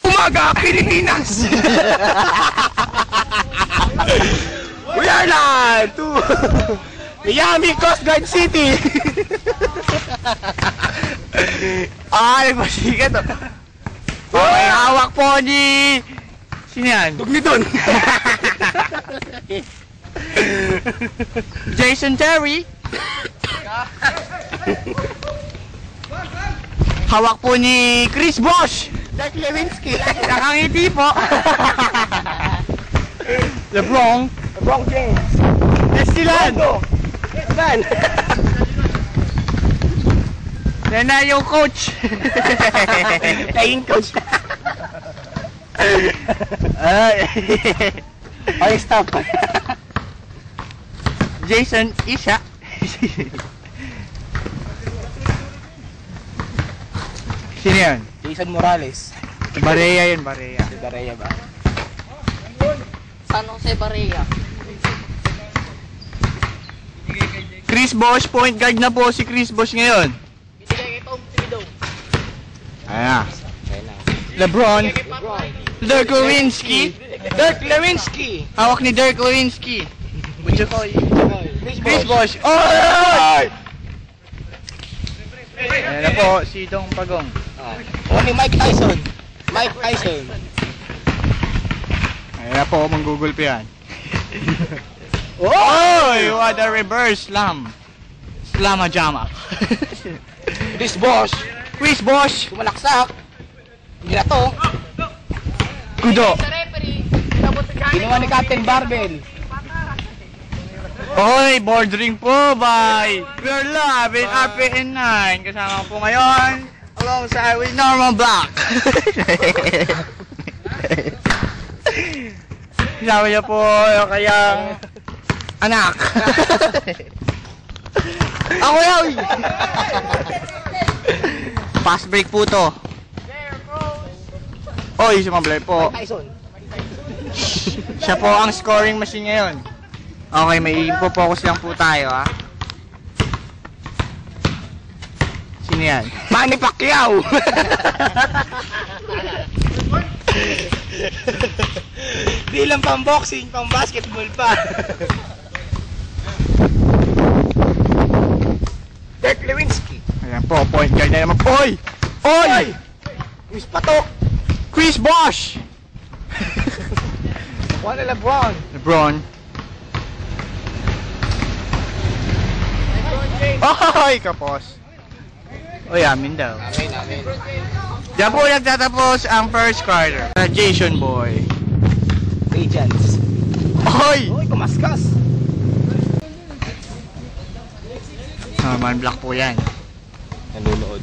Umaga, Pilipinas! We are live to Miami Coast Guard City! Nagmasikat to. May hawak po ni... Sino yan? Dugni dun! Jason Terry. Hawak po ni Chris Bosh. Dirk Lewinsky. Nakangiti po. LeBron James. Estilan. Estilan. Yan na yung coach. Playing coach. Ay, stop. Jason Isha. Sino yan? Jason Morales. Barea yun, Barea. Barea ba? San Jose Barea. Chris Bosh, point guard na po si Chris Bosh ngayon. Binigay kay Tom Thibodeau. Ayan. LeBron. Dirk Lewinsky. Dirk Lewinsky. Hawak ni Dirk Lewinsky. Chris Bosh. Oh! Ayan na po, si Dong Pagong. Ni Mike Tyson. Mike Tyson. Ayan na po, manggugulpi yan. Oy! What a reverse slam. Slamajama. Chris Bosh. Chris Bosh. Tumalaksak. Hindi na to. Kudo. Sa referee. Ginawa ni Captain Barbell. Oy, bordering po by Pure Love in RPN9. Kasama po ngayon alongside with Norman Black. Kasama niya po yung kayang anak. Ako yaw! Pass break po to. Oy, sumablay po. Tyson. Siya po ang scoring machine ngayon. Okay, may info-focus lang po tayo, ha? Sino yan? Manny Pacquiao! Di lang pang boxing, pang basketball pa. Dirk Lewinsky. Ayan po, point guard na naman. Oy! Oy! Chris Patok. Chris Bosh! Juan LeBron. LeBron. Oy! Kapos. Oy, amin daw. Amin, amin. Diyan po nagtatapos ang first quarter. Jason Boy. Agents. Oy! Uy, kumaskas. Norman Black po yan. Nanonood.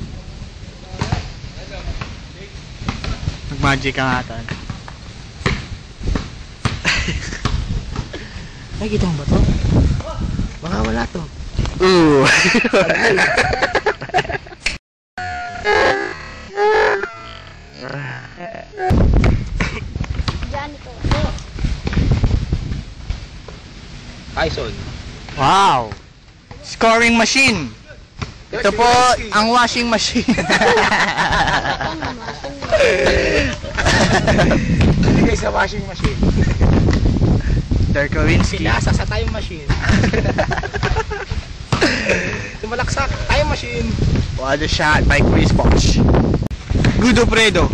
Nag-magic ang atan. Nakikita mo ba to? Baka wala to. Ooh. Tyson. Wow. Scoring machine. Ito po ang washing machine. Hindi sa washing machine. Dirk Lewinsky. Pinasa sa time machine. Tumalaksak, time machine. What a shot by Chris Bosh. Gudo Fredo.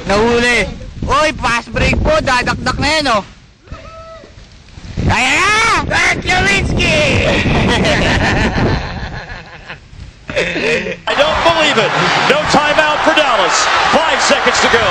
Nahuli. Oy, pass break po. Dadakdak na yan, oh. Kaya na! Dirk Lewinsky! I don't believe it. No timeout for Dallas. 5 seconds to go.